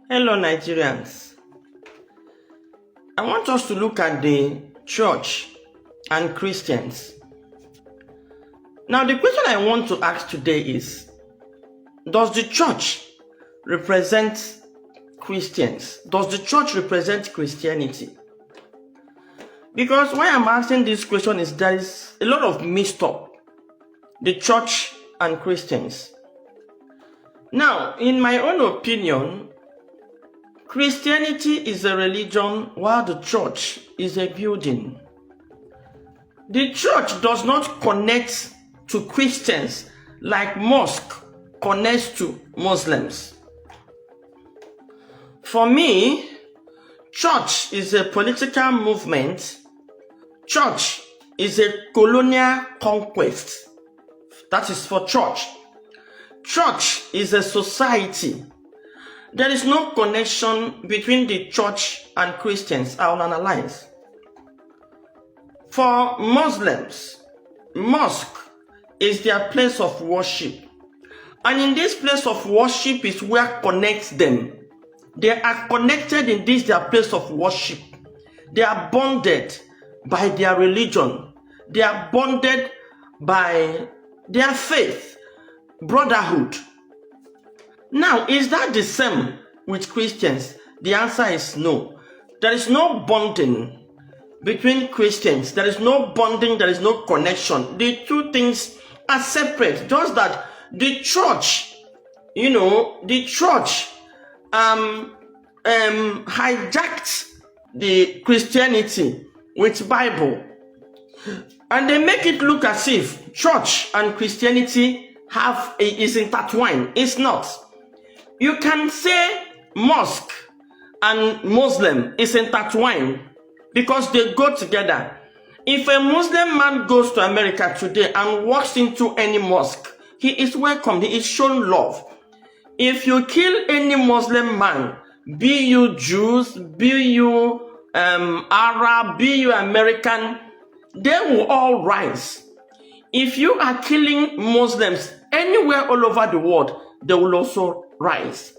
Hello, Nigerians. I want us to look at the church and Christians. Now, the question I want to ask today is, does the church represent Christians? Does the church represent Christianity? Because why I'm asking this question is there is a lot of mixed up, the church and Christians. Now, in my own opinion, Christianity is a religion while the church is a building. The church does not connect to Christians like mosque connects to Muslims. For me, church is a political movement. Church is a colonial conquest. That is for church. Church is a society. There is no connection between the church and Christians. I will analyze. For Muslims, mosque is their place of worship. And in this place of worship is where connects them. They are connected in this their place of worship. They are bonded by their religion. They are bonded by their faith, brotherhood. Now, is that the same with Christians? The answer is no. There is no bonding between Christians. There is no bonding, there is no connection. The two things are separate. Just that the church, the church hijacked the Christianity with Bible. And they make it look as if church and Christianity is intertwined. It's not. You can say mosque and Muslim is intertwined because they go together. If a Muslim man goes to America today and walks into any mosque, he is welcomed, he is shown love. If you kill any Muslim man, be you Jews, be you Arab, be you American, they will all rise. If you are killing Muslims anywhere all over the world, they will also rise.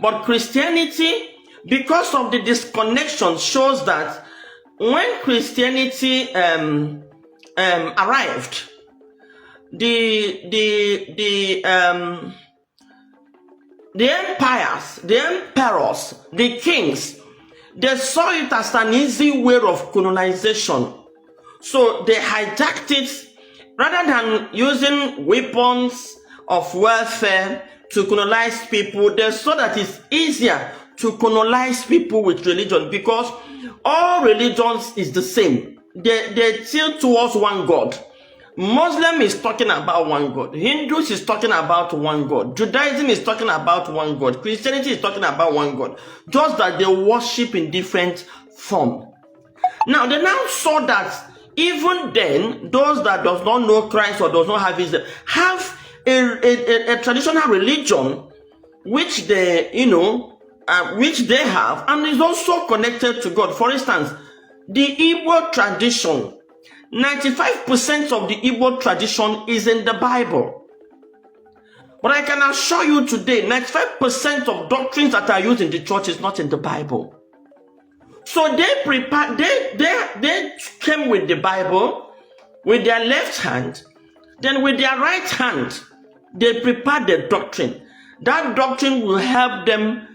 But Christianity, because of the disconnection, shows that when Christianity arrived, the empires, the emperors, the kings, they saw it as an easy way of colonization. So they hijacked it rather than using weapons of warfare to colonize people. They saw that it's easier to colonize people with religion because all religions is the same. They tilt towards one God. Muslim is talking about one God. Hindus is talking about one God. Judaism is talking about one God. Christianity is talking about one God. Just that they worship in different form. Now, they now saw that even then, those that does not know Christ or does not have Israel, have a traditional religion which they, which they have, and is also connected to God. For instance, the Igbo tradition, 95% of the Igbo tradition is in the Bible. But I can assure you today, 95% of doctrines that are used in the church is not in the Bible. So they came with the Bible with their left hand, then with their right hand, they prepared the doctrine. That doctrine will help them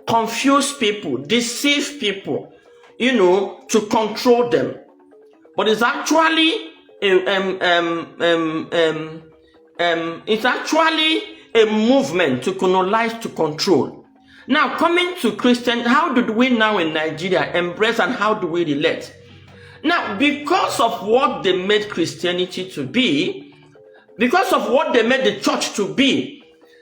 confuse people, deceive people, to control them. But it's actually a movement to colonize, to control. Now, coming to Christian, how did we now in Nigeria embrace and how do we relate? Now, because of what they made Christianity to be, because of what they made the church to be,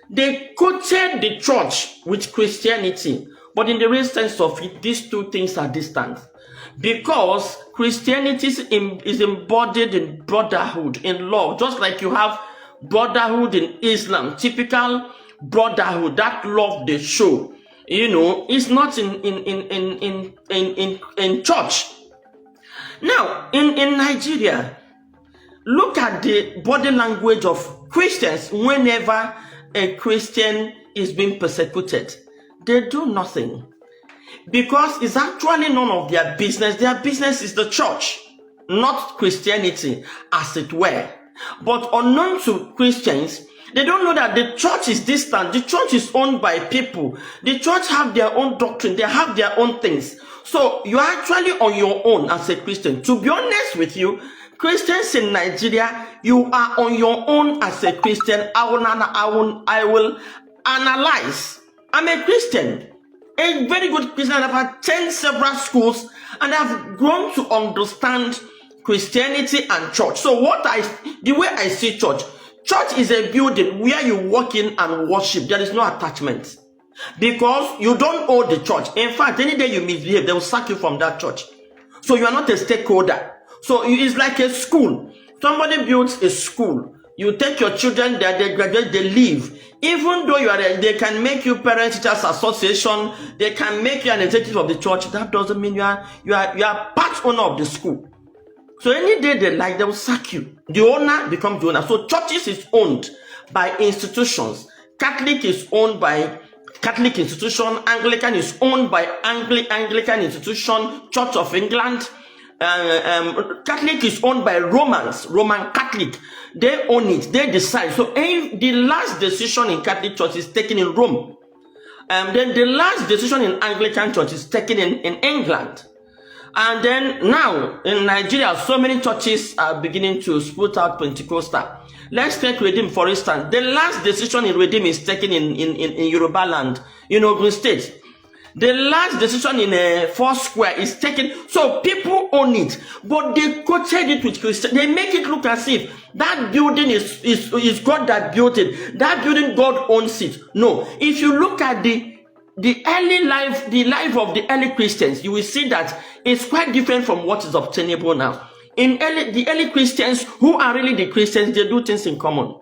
they coated the church with Christianity. But in the real sense of it, these two things are distant. Because Christianity is embodied in brotherhood, in love, just like you have brotherhood in Islam, typical brotherhood, that love they show, is not in church. Now, in Nigeria, look at the body language of Christians whenever a Christian is being persecuted. They do nothing. Because it's actually none of their business. Their business is the church, not Christianity, as it were. But unknown to Christians, they don't know that the church is distant. The church is owned by people. The church have their own doctrine. They have their own things. So you are actually on your own as a Christian. To be honest with you, Christians in Nigeria, you are on your own as a Christian. I will analyze. I'm a Christian, a very good Christian. I've attended several schools and I've grown to understand Christianity and church. So the way I see church is a building where you walk in and worship. There is no attachment. Because you don't owe the church. In fact, any day you misbehave, they will sack you from that church. So you are not a stakeholder. So it's like a school. Somebody builds a school. You take your children there, they graduate, they leave. Even though they can make you parent teachers association, they can make you an executive of the church. That doesn't mean you are part owner of the school. So any day they like, they will sack you. The owner becomes the owner. So churches is owned by institutions. Catholic is owned by Catholic institution. Anglican is owned by Anglican institution. Church of England. Catholic is owned by Roman Catholic. They own it. They decide. So the last decision in Catholic Church is taken in Rome. Then the last decision in Anglican Church is taken in England. And then now in Nigeria, so many churches are beginning to split out Pentecostal. Let's take Redeem, for instance. The last decision in Redeem is taken in Yoruba land, in Ogun State. The last decision in Foursquare is taken. So people own it, but they coated it with Christian. They make it look as if that building is God that built it. That building, God owns it. No. If you look at the early life, the life of the early Christians, you will see that it's quite different from what is obtainable now. The early Christians, who are really the Christians, they do things in common.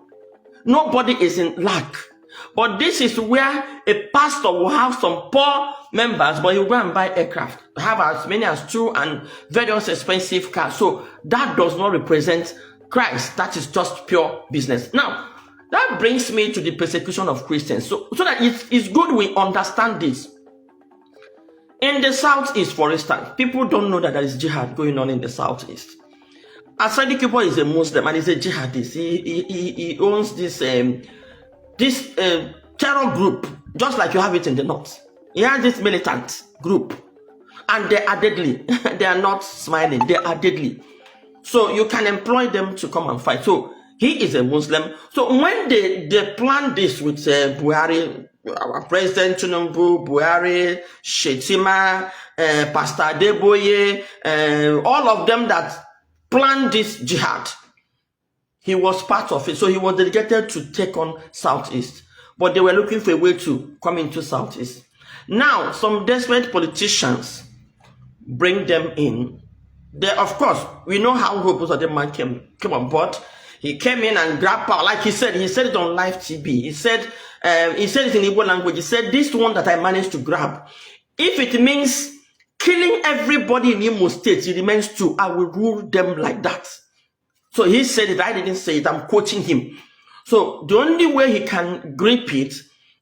Nobody is in lack. But this is where a pastor will have some poor members, but he will go and buy aircraft, have as many as 2 and various expensive cars. So that does not represent Christ. That is just pure business. Now, that brings me to the persecution of Christians. So that it's good we understand this. In the Southeast, for instance, people don't know that there is jihad going on in the Southeast. Asadi Kipo is a Muslim and he's a jihadist. He owns this terror group, just like you have it in the North. He has this militant group, and they are deadly. They are not smiling. They are deadly. So you can employ them to come and fight. So he is a Muslim. So when they plan this with Buhari, our President Tinubu, Buhari, Shetima, Pastor Adeboye, all of them that planned this jihad, he was part of it. So he was dedicated to take on Southeast. But they were looking for a way to come into Southeast. Now, some desperate politicians bring them in. They, of course, we know how the man came on board. He came in and grabbed power. Like he said it on live TV. He said it in Igbo language. He said, this one that I managed to grab, if it means killing everybody in Imo State, it remains true, I will rule them like that. So he said it, I didn't say it, I'm quoting him. So the only way he can grip it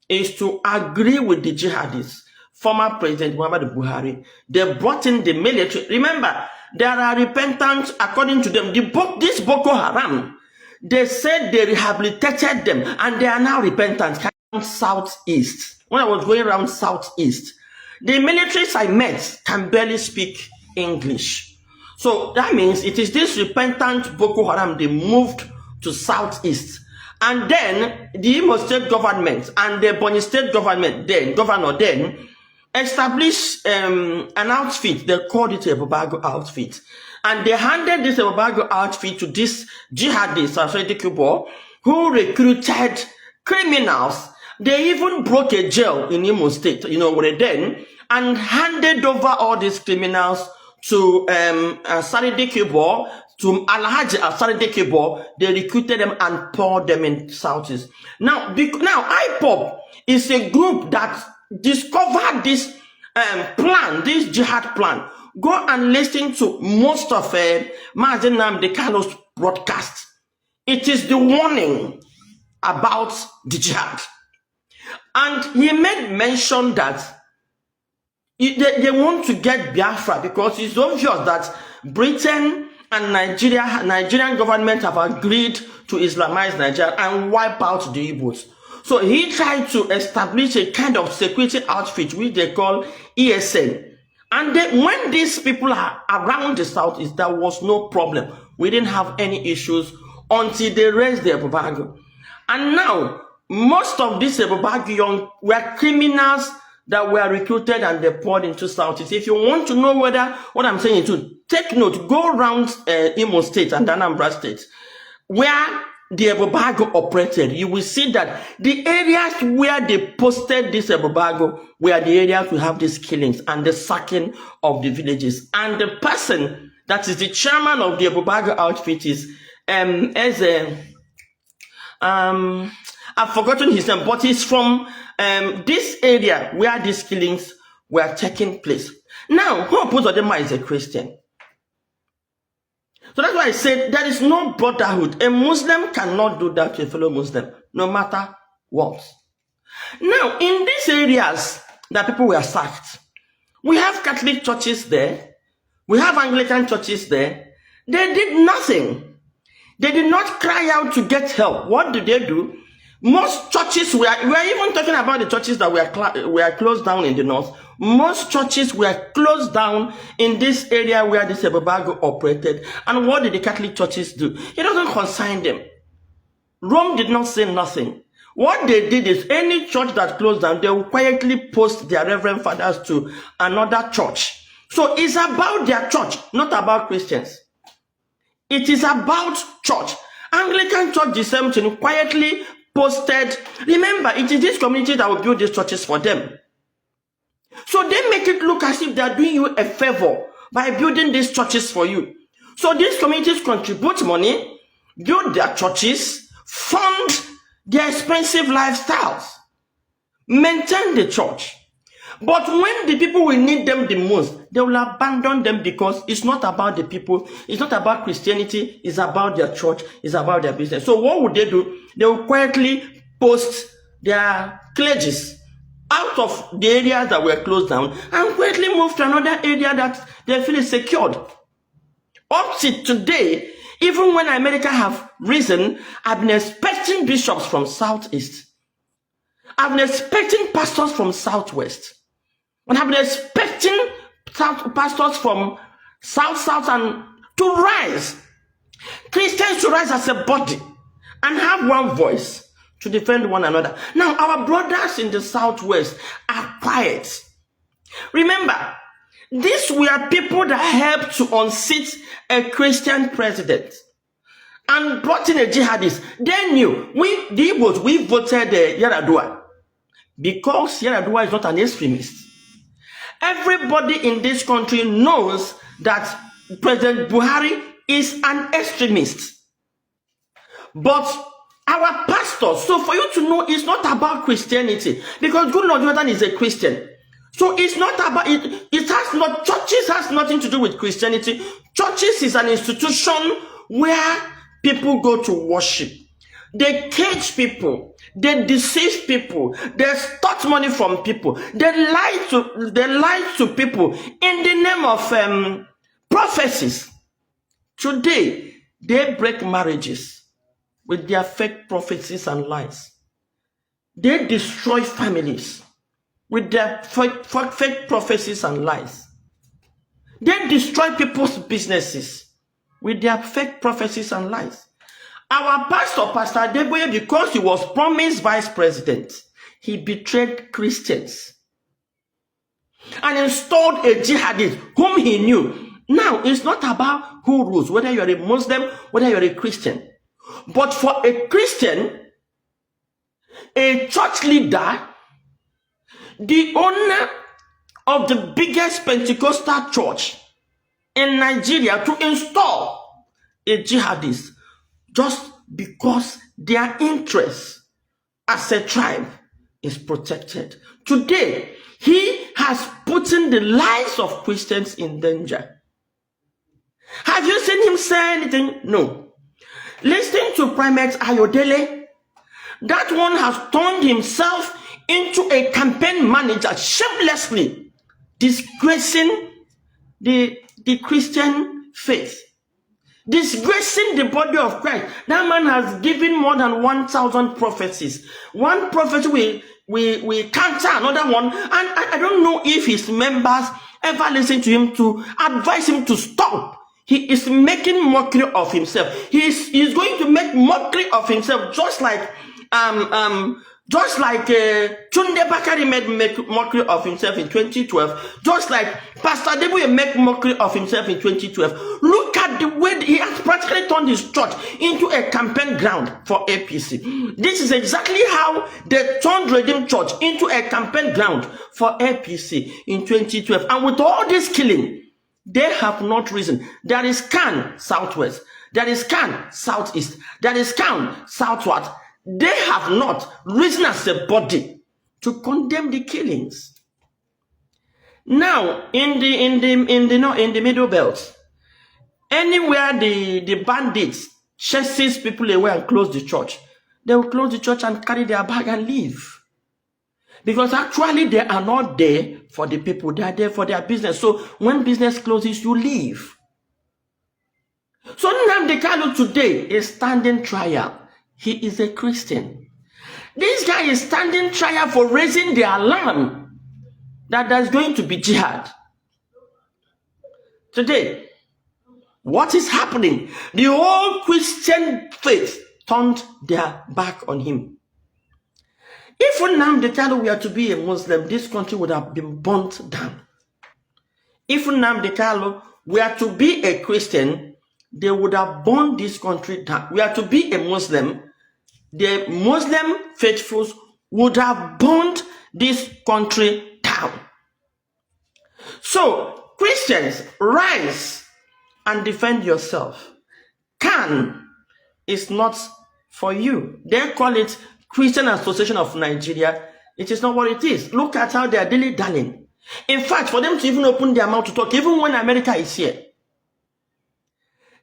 is to agree with the jihadists. Former President Muhammadu Buhari, they brought in the military. Remember, there are repentants, according to them. This Boko Haram, they said they rehabilitated them and they are now repentant. Southeast. When I was going around Southeast, the militaries I met can barely speak English. So that means it is this repentant Boko Haram, they moved to Southeast. And then the Imo State government and the Bonny State government, governor established an outfit. They called it a Bobago outfit. And they handed this Bobago outfit to this jihadist, Asadi Kubo, who recruited criminals. They even broke a jail in Imo State, and handed over all these criminals to Asadi Kubo, to Alhaji Asadi Kubo. They recruited them and poured them in Southeast. Now IPOB is a group that discovered this plan, this jihad plan, go and listen to most of Nnamdi Kanu's broadcast. It is the warning about the jihad. And he made mention that they want to get Biafra because it's obvious that Britain and Nigerian government have agreed to Islamize Nigeria and wipe out the Igbos. So he tried to establish a kind of security outfit which they call ESN. And when these people are around the southeast, there was no problem. We didn't have any issues until they raised the embargo. And now, most of these young were criminals that were recruited and deployed into southeast. If you want to know whether what I'm saying is take note, go around Imo State and Anambra State, where the embargo operated. You will see that the areas where they posted this embargo were the areas we have these killings and the sacking of the villages. And the person that is the chairman of the embargo outfit is I've forgotten his name, but he's from this area where these killings were taking place. Now, Hope Uzodinma is a Christian. So that's why I said there is no brotherhood. A Muslim cannot do that to a fellow Muslim, no matter what. Now, in these areas that people were sacked, we have Catholic churches there. We have Anglican churches there. They did nothing. They did not cry out to get help. What did they do? Most churches we are even talking about the churches that were closed down in the north. Most churches were closed down in this area where this embargo operated. And what did the Catholic churches do? It doesn't concern them. Rome did not say nothing. What they did is any church that closed down, they will quietly post their reverend fathers to another church. So it's about their church, not about Christians. It is about church. Anglican church, the same thing, quietly posted. Remember, it is this community that will build these churches for them. So they make it look as if they are doing you a favor by building these churches for you. So these communities contribute money, build their churches, fund their expensive lifestyles, maintain the church. But when the people will need them the most, they will abandon them because it's not about the people, it's not about Christianity, it's about their church, it's about their business. So what would they do? They will quietly post their clergies out of the areas that were closed down and quietly move to another area that they feel is secured. Up to today, even when America have risen, I've been expecting bishops from Southeast. I've been expecting pastors from Southwest. And I've been expecting pastors from South and to rise. Christians to rise as a body and have one voice to defend one another. Now, our brothers in the Southwest are quiet. Remember, these were people that helped to unseat a Christian president and brought in a jihadist. They knew, the Igbos, we voted Yar'Adua because Yar'Adua is not an extremist. Everybody in this country knows that President Buhari is an extremist. But our pastors, so for you to know, it's not about Christianity, because Goodluck Jonathan is a Christian. So it's not about it. Churches has nothing to do with Christianity. Churches is an institution where people go to worship. They cage people. They deceive people. They extort money from people. They lie to people in the name of prophecies. Today, they break marriages with their fake prophecies and lies. They destroy families with their fake prophecies and lies. They destroy people's businesses with their fake prophecies and lies. Our pastor, Pastor Adeboye, because he was promised vice president, he betrayed Christians and installed a jihadist whom he knew. Now, it's not about who rules, whether you're a Muslim, whether you're a Christian. But for a Christian, a church leader, the owner of the biggest Pentecostal church in Nigeria, to install a jihadist just because their interest as a tribe is protected. Today, he has put in the lives of Christians in danger. Have you seen him say anything? No. Listening to Primate Ayodele, that one has turned himself into a campaign manager, shamelessly disgracing the Christian faith, disgracing the body of Christ. That man has given more than 1,000 prophecies. One prophecy we counter another one, and I don't know if his members ever listen to him to advise him to stop. He is making mockery of himself. He's going to make mockery of himself, just like Tunde Bakari made mockery of himself in 2012, just like Pastor Deboye made mockery of himself in 2012. Look at the way he has practically turned his church into a campaign ground for APC. This is exactly how they turned Redeemed Church into a campaign ground for APC in 2012. And with all this killing, they have not risen. There is Kanu southwest, there is Kanu southeast, there is Kanu southward. They have not risen as a body to condemn the killings. Now, in the middle belt, anywhere the bandits chases people away and close the church, they will close the church and carry their bag and leave. Because actually they are not there for the people, they are there for their business. So when business closes, you leave. So Nnamdi Kanu today is standing trial. He is a Christian. This guy is standing trial for raising the alarm that there's going to be jihad. Today, what is happening? The whole Christian faith turned their back on him. If Nnamdi Kanu were to be a Muslim, this country would have been burnt down. If Nnamdi Kanu were to be a Christian, they would have burned this country down. We are to be a Muslim, the Muslim faithfuls would have burned this country down. So, Christians, rise and defend yourself. Can is not for you. They call it Christian Association of Nigeria. It is not what it is. Look at how they are dilly-dallying. In fact, for them to even open their mouth to talk, even when America is here,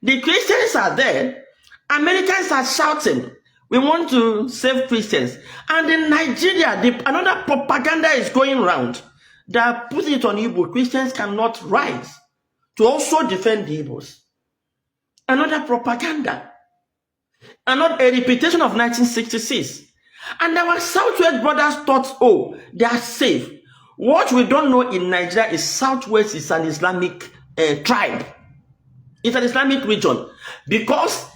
the Christians are there, Americans are shouting, we want to save Christians. And in Nigeria, another propaganda is going around that puts it on Igbo. Christians cannot rise to also defend the Igbos. Another propaganda. Another a repetition of 1966. And our Southwest brothers thought, oh, they are safe. What we don't know in Nigeria is Southwest is an Islamic tribe. It's an Islamic region. Because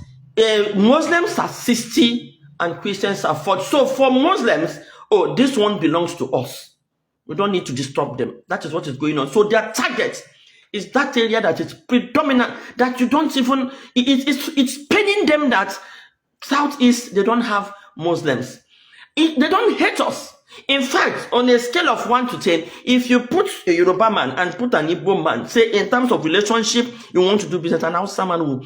Muslims are 60 and Christians are 40. So for Muslims, oh, this one belongs to us. We don't need to disturb them. That is what is going on. So their target is that area that is predominant, that you don't even, it's paining them that Southeast, they don't have Muslims. They don't hate us. In fact, on a scale of 1 to 10, if you put a Yoruba man and put an Igbo man, say in terms of relationship, you want to do business, and now someone will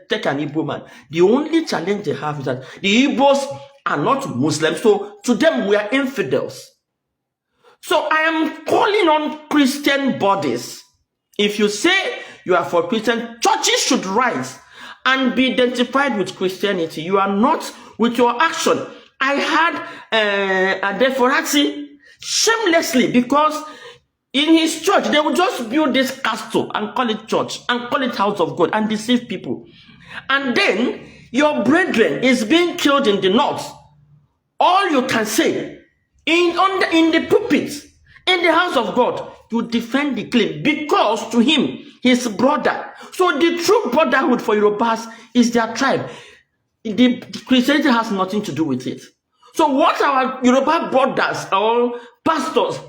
take an Igbo man. The only challenge they have is that the Igbos are not Muslims, so to them we are infidels. So I am calling on Christian bodies. If you say you are for Christian, churches should rise and be identified with Christianity. You are not with your action. I had a Deforati shamelessly, because in his church, they would just build this castle and call it church and call it house of God and deceive people. And then your brethren is being killed in the north. All you can say in the pulpit, in the house of God, to defend the claim, because to him, his brother. So the true brotherhood for Yorubas is their tribe. The Christianity has nothing to do with it. So what our Yoruba brothers or pastors,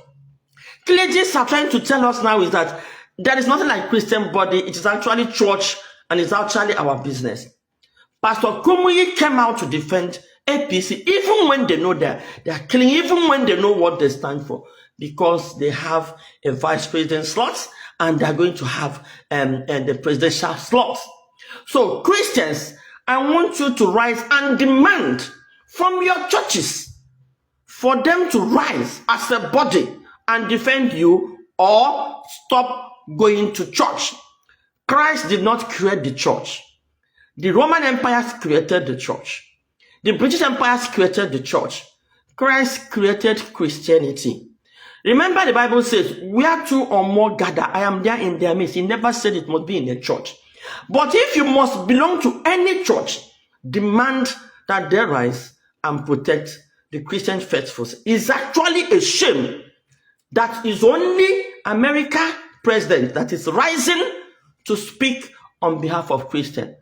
clergies are trying to tell us now is that there is nothing like Christian body. It is actually church and it's actually our business. Pastor Kumuyi came out to defend APC, even when they know they are killing, even when they know what they stand for, because they have a vice president slot and they are going to have the presidential slot. So Christians, I want you to rise and demand from your churches, for them to rise as a body and defend you or stop going to church. Christ did not create the church. The Roman Empire created the church. The British Empire created the church. Christ created Christianity. Remember, the Bible says, where two or more gather, I am there in their midst. He never said it must be in a church. But if you must belong to any church, demand that they rise and protect the Christian faithful. It's actually a shame that is only America president that is rising to speak on behalf of Christians.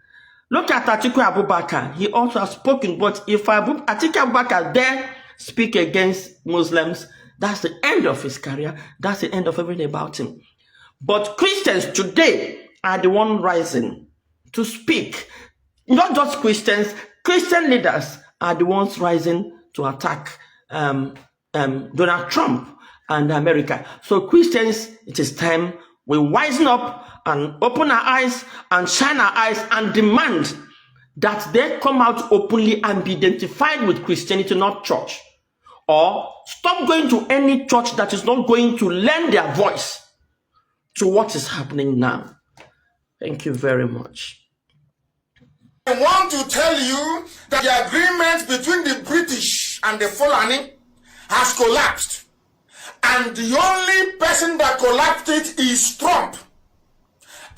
Look at Atiku Abubakar. He also has spoken, but if Atiku Abubakar dare speak against Muslims, that's the end of his career. That's the end of everything about him. But Christians today are the one rising to speak. Not just Christians, Christian leaders are the ones rising to attack Donald Trump and America. So Christians, it is time we wisen up and open our eyes and shine our eyes and demand that they come out openly and be identified with Christianity, not church. Or stop going to any church that is not going to lend their voice to what is happening now. Thank you very much. I want to tell you that the agreement between the British and the Fulani has collapsed. And the only person that collapsed it is Trump.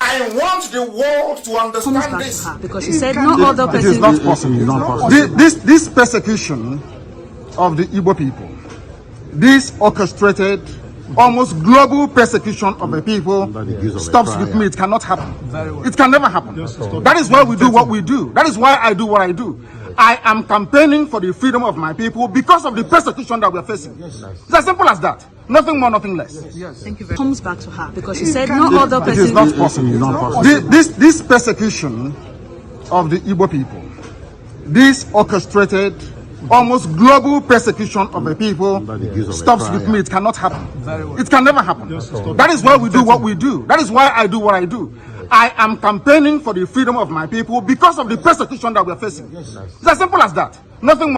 I want the world to understand this. Because you said no other person. It is not possible. This persecution of the Igbo people, this orchestrated, almost global persecution of the people stops with me. It cannot happen. It can never happen. That is why we do what we do. That is why I do what I do. I am campaigning for the freedom of my people because of the persecution that we are facing. It's as simple as that. Nothing more, nothing less. Thank you very much. Comes back to her because she said no other person. It is not possible. This persecution of the Igbo people, this orchestrated, almost global persecution of the people stops with me. It cannot happen. It can never happen. That is why we do what we do. That is why I do what I do. I am campaigning for the freedom of my people because of the persecution that we are facing. It's as simple as that. Nothing more.